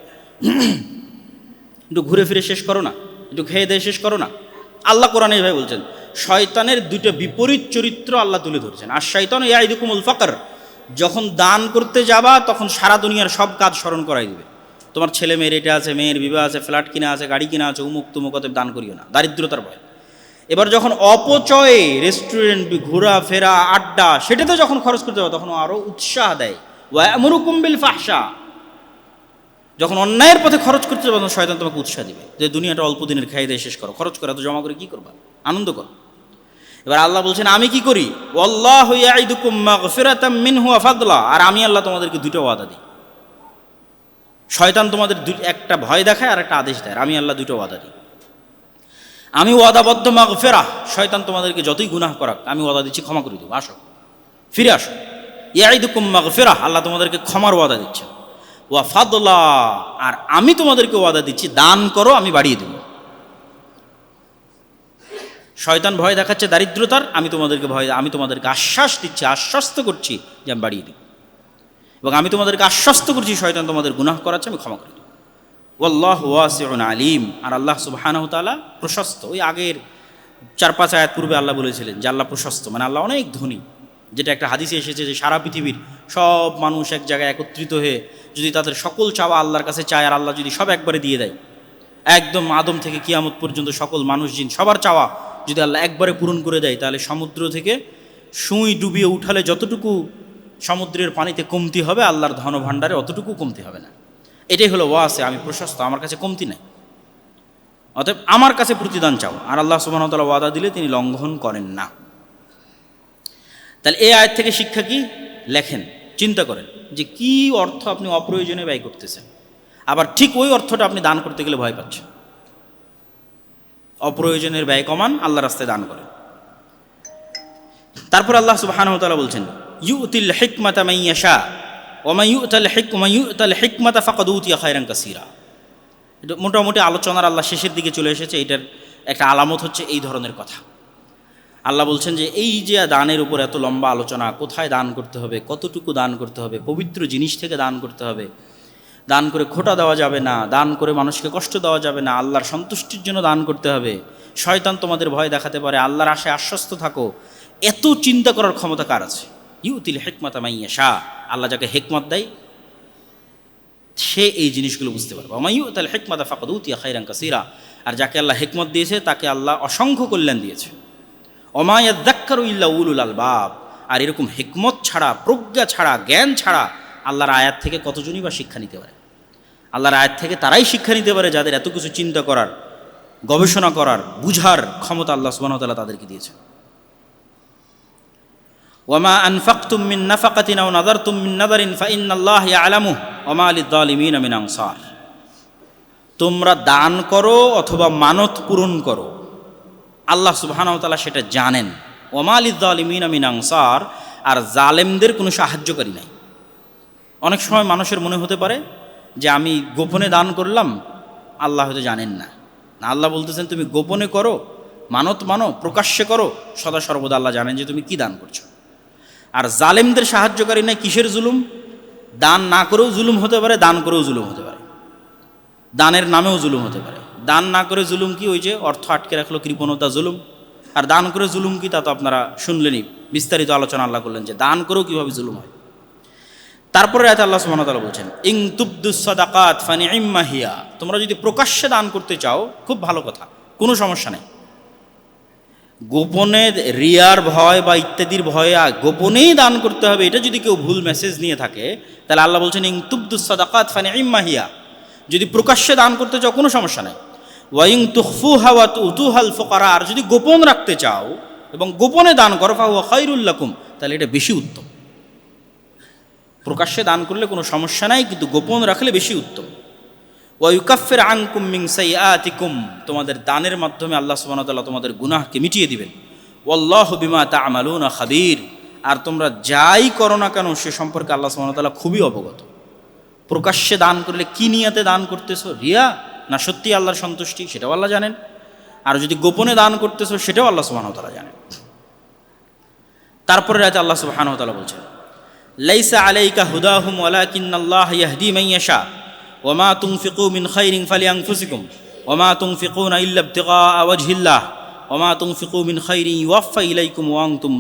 একটু ঘুরে ফিরে শেষ করো না, একটু খেয়ে দিয়ে শেষ করো না। আল্লাহ কোরআনে এইভাবে বলছেন, শয়তানের 2টা বিপরীত চরিত্র আল্লাহ তুলে ধরেছেন। আর শয়তান ইয়াইদুকুমুল ফাকর, যখন দান করতে যাবা তখন সারা দুনিয়ার সব কাজ স্মরণ করাই দিবে, তোমার ছেলে মেয়ের এটা আছে, মেয়ের বিবাহ আছে, ফ্ল্যাট কিনা আছে, গাড়ি কিনা আছে, উমুক তুমুক, অতএব দান করিও না, দারিদ্রতার ভয়। এবার যখন অপচয়ে রেস্টুরেন্ট, ঘোরা ফেরা, আড্ডা, সেটাতে যখন খরচ করতে যাবে তখন আরও উৎসাহ দেয়। ওয়া ইয়া'মুরুকুম বিল ফাহশা, যখন অন্যায়ের পথে খরচ করতে যাবে তখন শয়তান তোমাকে উৎসাহ দিবে যে দুনিয়াটা অল্প দিনের খাইয়ে দিয়ে শেষ করো, খরচ করে এত জমা করে কী করবা, আনন্দ করো। এবার আল্লাহ বলছেন আমি কি করি, ওয়াল্লাহু ইয়াইদুকুম মাগফিরাতাম মিনহু ওয়া ফাদলা, আর আমি আল্লাহ তোমাদেরকে 2টা ওয়াদা দিই। শয়তান তোমাদের একটা ভয় দেখায় আর একটা আদেশ দেয়, আর আমি আল্লাহ 2টা ওয়াদা দিই। আমি ওয়াদাবদ্ধ মাগফিরাহ, শয়তান তোমাদেরকে যতই গুনাহ করাক আমি ওয়াদা দিচ্ছি ক্ষমা করে দেবো, আসো ফিরে আসো। ইয়াইদুকুম মাগফিরাহ, আল্লাহ তোমাদেরকে ক্ষমার ওয়াদা দিচ্ছেন। ওয়া ফাদলা, আর আমি তোমাদেরকে ওয়াদা দিচ্ছি দান করো, আমি বাড়িয়ে দেব। শয়তান ভয় দেখাচ্ছে দারিদ্রতার, আমি তোমাদেরকে আশ্বাস দিচ্ছি, আশ্বস্ত করছি যে আমি বাড়িয়ে দিই, এবং আমি তোমাদেরকে আশ্বস্ত করছি শয়তান তোমাদের গুনাহ করাচ্ছে, আমি ক্ষমা করে দেব। ওয়াল্লাহু ওয়াসিউন আলিম, আর আল্লাহ সুবহানাহু ওয়া তাআলা প্রশস্ত। ওই আগের 4-5 আয়াত পূর্বে আল্লাহ বলেছিলেন যে আল্লাহ প্রশস্ত, মানে আল্লাহ অনেক ধনী। যেটা একটা হাদিসে এসেছে যে সারা পৃথিবীর সব মানুষ এক জায়গায় একত্রিত হয়ে যদি তাদের সকল চাওয়া আল্লাহর কাছে চায়, আর আল্লাহ যদি সব একবারে দিয়ে দেয়, একদম আদম থেকে কিয়ামত পর্যন্ত সকল মানুষ জিন সবার চাওয়া যদি আল্লাহ একবারে পূরণ করে দেয়, তাহলে সমুদ্র থেকে সুঁই ডুবিয়ে উঠালে যতটুকু সমুদ্রের পানিতে কমতি হবে, আল্লাহর ধনভাণ্ডারে অতটুকু কমতি হবে না। এটাই হলো ওয়াসে, আমি প্রশস্ত, আমার কাছে কমতি নাই, অতএব আমার কাছে প্রতিদান চাও। আর আল্লাহ সুবহানাহু ওয়া তাআলা ওয়াদা দিলে তিনি লঙ্ঘন করেন না। তাহলে এই আয়াত থেকে শিক্ষা কি? লেখেন, চিন্তা করেন যে কি অর্থ আপনি অপ্রয়োজনে ব্যয় করতেছেন, আবার ঠিক ওই অর্থটা আপনি দান করতে গেলে ভয় পাচ্ছেন। অপ্রয়োজনের ব্যয় কমান, আল্লাহর রাস্তায় দান করেন। তারপর আল্লাহ সুবহানাহু ওয়া তাআলা বলছেন, ইউতিল হিকমাতা মান ইয়াশা ওয়া মান ইউতাল হিকমাতা ফাকাদ উতিয়া খায়রান কাসীরা। এটা মোটামুটি আলোচনার আল্লাহ শেষের দিকে চলে এসেছে। এটার একটা আলামত হচ্ছে এই ধরনের কথা। আল্লাহ বলছেন যে এই যে দানের উপর এত লম্বা আলোচনা, কোথায় দান করতে হবে, কতটুকু দান করতে হবে, পবিত্র জিনিস থেকে দান করতে হবে, দান করে খোটা দেওয়া যাবে না, দান করে মানুষকে কষ্ট দেওয়া যাবে না, আল্লাহর সন্তুষ্টির জন্য দান করতে হবে, শয়তান তোমাদের ভয় দেখাতে পারে, আল্লাহর আশায় আশ্বস্ত থাকো, এত চিন্তা করার ক্ষমতা কার আছে? ইউতিল হিকমাতা মান ইয়াশা, আল্লাহ যাকে হিকমত দেয় সে এই জিনিসগুলো বুঝতে পারবে। ওয়া মান ইউতাল হিকমাতা ফাকাদ উতিয়া খায়রান কাসীরা, আর যাকে আল্লাহ হিকমত দিয়েছে তাকে আল্লাহ অসংখ্য কল্যাণ দিয়েছে। ওয়া মা ইয়াযাক্কারু ইল্লা উলুল আলবাব, আর এরকম হিকমত ছাড়া, প্রজ্ঞা ছাড়া, জ্ঞান ছাড়া আল্লাহর আয়াত থেকে কতজনই বা শিক্ষা নিতে পারে? আল্লাহর আয়াত থেকে তারাই শিক্ষা নিতে পারে যাদের এত কিছু চিন্তা করার, গবেষণা করার, বুঝার ক্ষমতা আল্লাহ সুবহানাহু ওয়া তাআলা তাদেরকে দিয়েছে। ওয়ামা আনফাকতুম মিন নাফাকাতিন আও নাযারতুম মিন নাযারিন ফাইন্নাল্লাহা ইয়ালামু ওয়া মা লিয-যালিমিনা মিন আনসার। তোমরা দান করো অথবা মানত পূরণ করো, আল্লাহ সুবহানাহু ওয়া তাআলা সেটা জানেন। ওয়া মা লিয-যালিমিনা মিন আনসার, আর জালেমদের কোনো সাহায্যকারী নাই। অনেক সময় মানুষের মনে হতে পারে যে আমি গোপনে দান করলাম, আল্লাহ হয়তো জানেন না। আল্লাহ বলতেছেন তুমি গোপনে করো, মানত মানো, প্রকাশ্যে করো, সদা সর্বদা আল্লাহ জানেন যে তুমি কি দান করছো। আর জালেমদের সাহায্যকারী নাই। কিসের জুলুম? দান না করেও জুলুম হতে পারে, দান করেও জুলুম হতে পারে, দানের নামেও জুলুম হতে পারে। দান না করে জুলুম কি? ওই যে অর্থ আটকে রাখলো, কৃপণতা, জুলুম। আর দান করে জুলুম কি? তা তো আপনারা শুনলেনই, বিস্তারিত আলোচনা আল্লাহ করলেন যে দান করেও কীভাবে জুলুম হয়। তারপরে আয়াতে আল্লাহ সুবহানাহু ওয়া তাআলা বলছেন, ইন তুবদুস সাদাকাত ফানি'ম্মা হিয়া, তোমরা যদি প্রকাশ্যে দান করতে চাও খুব ভালো কথা, কোনো সমস্যা নেই। গোপনে রিয়ার ভয় বা ইত্যাদির ভয়ে গোপনেই দান করতে হবে, এটা যদি কেউ ভুল মেসেজ নিয়ে থাকে, তাহলে আল্লাহ বলছেন ইন তুবদুস সাদাকাত ফানি'ম্মা হিয়া, যদি প্রকাশ্যে দান করতে চাও কোনো সমস্যা নেই। ওয়া ইন তুখফুহা ওয়া তুতুহাল ফুকারা, আর যদি গোপন রাখতে চাও এবং গোপনে দান করো, ফাহুয়া খায়রুল লাকুম, তাহলে এটা বেশি উত্তম। প্রকাশ্যে দান করলে কোনো সমস্যা নাই, কিন্তু গোপন রাখলে বেশি উত্তম। ওয়া ইউকাফির আনকুম মিন সাইয়্যাতিকুম, তোমাদের দানের মাধ্যমে আল্লাহ সুবহানাহু ওয়া তাআলা তোমাদের গুনাহকে মিটিয়ে দিবেন। ওয়াল্লাহু বিমা তা'মালুনা খাবীর, আর তোমরা যাই করো না কেন সে সম্পর্কে আল্লাহ সুবহানাহু ওয়া তাআলা খুবই অবগত। প্রকাশ্যে দান করলে কি নিয়তে দান করতেছো, রিয়া না সত্যি আল্লাহর সন্তুষ্টি, সেটাও আল্লাহ জানেন। আর যদি গোপনে দান করতেছো সেটাও আল্লাহ সুবহানাহু ওয়া তাআলা জানেন। তারপরে রাতে আল্লাহ সুবহানাহু ওয়া তাআলা বলছেন, লাইসা আলাইকা হুদাহুম ওয়ালাকিন্নাল্লাহা ইয়াহদি মান ইয়াশা ওয়া মা তুনফিকু মিন খাইরিন ফালিআনফুসিকুম ওয়া মা তুনফিকুনা ইল্লা ইবতিগা ওয়াজহিল্লাহ ওয়া মা তুনফিকু মিন খাইরিন ইউওয়াফা ইলাইকুম ওয়া আনতুম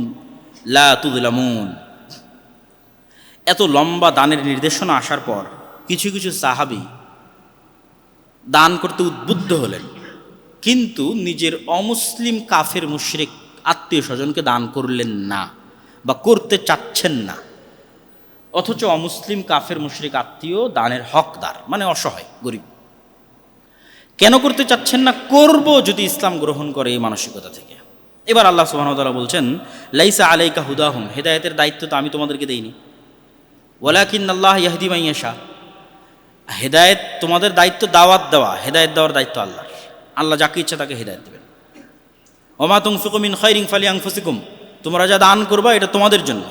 লা তুযলামুন। এত লম্বা দানের নির্দেশনা আসার পর কিছু কিছু সাহাবী দান করতে উদ্বুদ্ধ হলেন, কিন্তু নিজের অমুসলিম কাফের মুশরিক আত্মীয় স্বজনকে দান করলেন না বা করতে চাচ্ছেন না। অথচ অমুসলিম কাফের মুশরিক আত্মীয় দানের হকদার, মানে অসহায়, গরিব। কেন করতে চাচ্ছেন না? করব যদি ইসলাম গ্রহণ করে, এই মানসিকতা থেকে। এবার আল্লাহ সুবহানাহু ওয়া তাআলা বলছেন, লাইসা আলাইকা হুদাহুম, হেদায়েতের দায়িত্ব তো আমি তোমাদেরকে দেইনি। ওয়ালাকিন্নাল্লাহা ইয়াহদি মান ইয়াশা, হেদায়েত তোমাদের দায়িত্ব দাওয়াত দেওয়া, হেদায়েত দেওয়ার দায়িত্ব আল্লাহর। আল্লাহ যাকে ইচ্ছা তাকে হেদায়েত দেবেন। ওয়া মা তুনফিকু মিন খাইরিন ফালিআনফুসিকুম, তোমরা যা দান করবা এটা তোমাদের জন্য।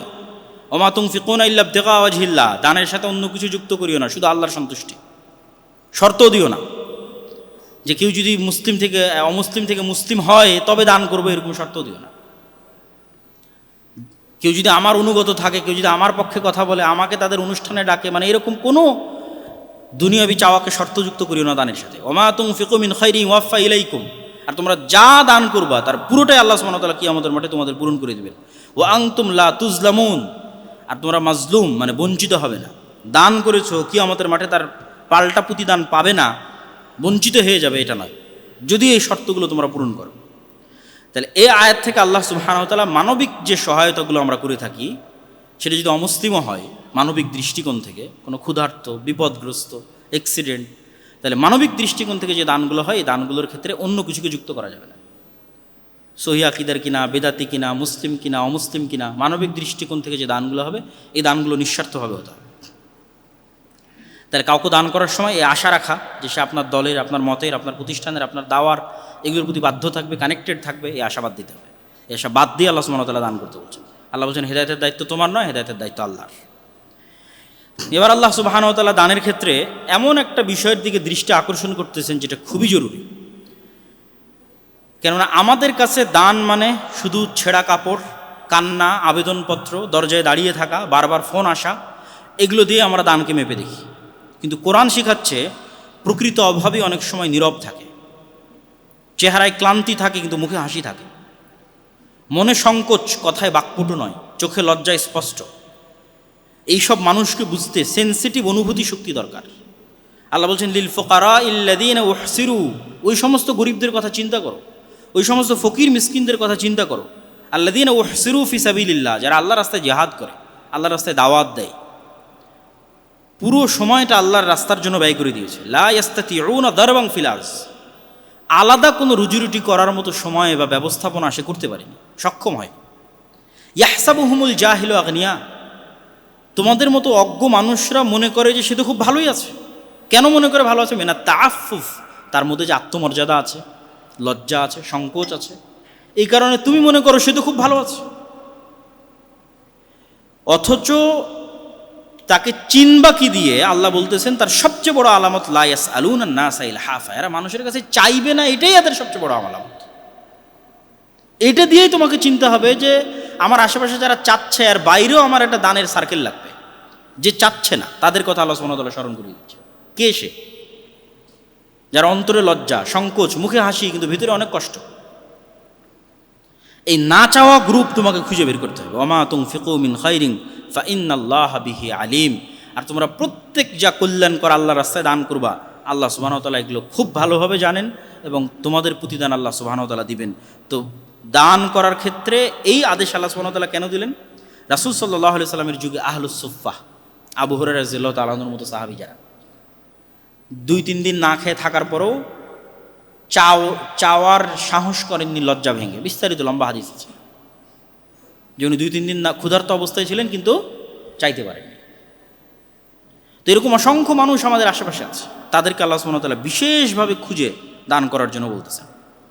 ওয়া মা তুনফিকুনা ইল্লা ইবতিগা ওয়াজহিল্লাহ, দানের সাথে অন্য কিছু যুক্ত করিও না, শুধু আল্লাহর সন্তুষ্টি, শর্ত দিও না। যে কেউ যদি মুসলিম থেকে অমুসলিম থেকে মুসলিম হয় তবে দান করবো, এরকম শর্ত দিও না। কেউ যদি আমার অনুগত থাকে, কেউ যদি আমার পক্ষে কথা বলে, আমাকে তাদের অনুষ্ঠানে ডাকে, মানে এরকম কোনো দুনিয়াবি চাওয়াকে শর্তযুক্ত করিও না দানের সাথে। ওমা তুনফিকু মিন খাইরিন ইউওয়াফা ইলাইকুম, আর তোমরা যা দান করবা তার পুরোটাই আল্লাহ সুবহানাহু ওয়া তাআলা কিয়ামতের মাঠে তোমাদের পূরণ করে দিবেন। ওয়া আনতুম লা তুজলামুন, আর তোমরা মাজলুম মানে বঞ্চিত হবে না। দান করেছো, কিয়ামতের মাঠে তার পাল্টা প্রতিদান পাবে না, বঞ্চিত হয়ে যাবে এটা নয়, যদি এই শর্তগুলো তোমরা পূরণ করো। তাহলে এই আয়াত থেকে আল্লাহ সুবহানাহু ওয়া তাআলা মানবিক যে সহায়তাগুলো আমরা করে থাকি, সেটা যদি অমুসলিমও হয়, মানবিক দৃষ্টিকোণ থেকে কোনো ক্ষুধার্ত, বিপদগ্রস্ত, অ্যাক্সিডেন্ট, তাহলে মানবিক দৃষ্টিকোণ থেকে যে দানগুলো হয়, এই দানগুলোর ক্ষেত্রে অন্য কিছুকে যুক্ত করা যাবে না। সহি আকিদার কিনা, বেদাতি কিনা, মুসলিম কিনা, অমুসলিম কিনা, মানবিক দৃষ্টিকোণ থেকে যে দানগুলো হবে, এই দানগুলো নিঃস্বার্থভাবে হতে হবে। তাহলে কাউকে দান করার সময় এই আশা রাখা যে সে আপনার দলের, আপনার মতের, আপনার প্রতিষ্ঠানের, আপনার দাওয়ার, এগুলোর প্রতি বাধ্য থাকবে, কানেক্টেড থাকবে, এই আশাবাদ দিতে হবে। এই আশা বাদ দিয়ে আল্লাহ সুবহানাহু ওয়া তাআলা দান করতে বলছেন। আল্লাহ বলছেন হেদায়েতের দায়িত্ব তোমার নয়, হেদায়েতের দায়িত্ব আল্লাহর। এবার আল্লাহ সুবহানাহু ওয়া তাআলা দানের ক্ষেত্রে এমন একটা বিষয়ের দিকে দৃষ্টি আকর্ষণ করতেছেন যেটা খুবই জরুরি। কেননা আমাদের কাছে দান মানে শুধু ছেঁড়া কাপড়, কান্না, আবেদনপত্র, দরজায় দাঁড়িয়ে থাকা, বারবার ফোন আসা, এগুলো দিয়ে আমরা দানকে মেপে দেখি। কিন্তু কোরআন শিখাচ্ছে প্রকৃত অভাবী অনেক সময় নীরব থাকে, চেহারায় ক্লান্তি থাকে কিন্তু মুখে হাসি থাকে, মনে সংকোচ, কথায় বাকপটু নয়, চোখে লজ্জায় স্পষ্ট। এইসব মানুষকে বুঝতে সেন্সিটিভ অনুভূতি শক্তি দরকার। আল্লাহ বলছেন লিল ফুকারা ইল্লাযীনা উহসিরু, ওই সমস্ত গরিবদের কথা চিন্তা করো, ওই সমস্ত ফকির মিসকিনদের কথা চিন্তা করো। আল্লাযীনা উহসিরু ফি সাবিলিল্লাহ, যারা আল্লাহর রাস্তায় জিহাদ করে, আল্লাহর রাস্তায় দাওয়াত দেয়, পুরো সময়টা আল্লাহর রাস্তার জন্য ব্যয় করে দিয়েছে। লা ইয়াস্তাতিউনা দারবান ফিল আরজ, আলাদা কোনো রুজিরুটি করার মতো সময় বা ব্যবস্থাপনা সে করতে পারেনি, সক্ষম হয়। ইয়াহসাবুহুমুল জাহিলু আগনিয়া, তোমাদের মতো অজ্ঞ মানুষরা মনে করে যে সে তো খুব ভালোই আছে। কেন মনে করে ভালো আছে? মেনা তাআফফুফ, তার মধ্যে যে আত্মমর্যাদা আছে, লজ্জা আছে, সংকোচ আছে, এই কারণে তুমি মনে করো সে তো খুব ভালো আছে। অথচ তাকে চিনবা কি দিয়ে? আল্লাহ বলতেছেন তার সবচেয়ে বড় আলামত লা ইয়াসআলুনা আন-নাসা ইলহাফা, এরা মানুষের কাছে চাইবে না, এটাই এদের সবচেয়ে বড় আলামত। এটা দিয়েই তোমাকে চিনতে হবে যে আমার আশেপাশে যারা চাচ্ছে, আর বাইরেও আমার একটা দানের সার্কেল লাগবে। যে চাচ্ছে না তাদের কথা আল্লাহ সুবহানাহু ওয়া তাআলা স্মরণ করিয়ে দিচ্ছে। কে সে? যার অন্তরে লজ্জা, সংকোচ, মুখে হাসি কিন্তু ভিতরে অনেক কষ্ট। এই না চাওয়া গ্রুপ তোমাকে খুঁজে বের করতে হবে। ওমা তুনফিকু মিন খাইরিন ফাইন্নাল্লাহা বিহি আলিম, আর তোমরা প্রত্যেক যা কল্যাণকর আল্লাহর রাস্তায় দান করবা, আল্লাহ সুবহানাহু ওয়া তাআলা এগুলো খুব ভালোভাবে জানেন এবং তোমাদের প্রতিদান আল্লাহ সুবহানাহু ওয়া তাআলা দিবেন। তো দান করার ক্ষেত্রে এই আদেশ আল্লাহ সুবহানাহু ওয়া তাআলা কেন দিলেন? রাসূল সাল্লাল্লাহু আলাইহি সাল্লামের যুগে আহলুস সুফফাহ, আবু হুরায়রা রাদিয়াল্লাহু তাআলা আনহুর মতো সাহাবী যারা 2-3 দিন না খেয়ে থাকার পরেও চাওয়ার সাহস করেননি লজ্জা ভেঙে। বিস্তারিত লম্বা হাদিস আছে যে উনি 2-3 দিন না ক্ষুধার্ত অবস্থায় ছিলেন কিন্তু চাইতে পারেননি। তো এরকম অসংখ্য মানুষ আমাদের আশেপাশে আছে, তাদেরকে আল্লাহ সুবহানাহু ওয়া তাআলা বিশেষভাবে খুঁজে দান করার জন্য বলতেছেন।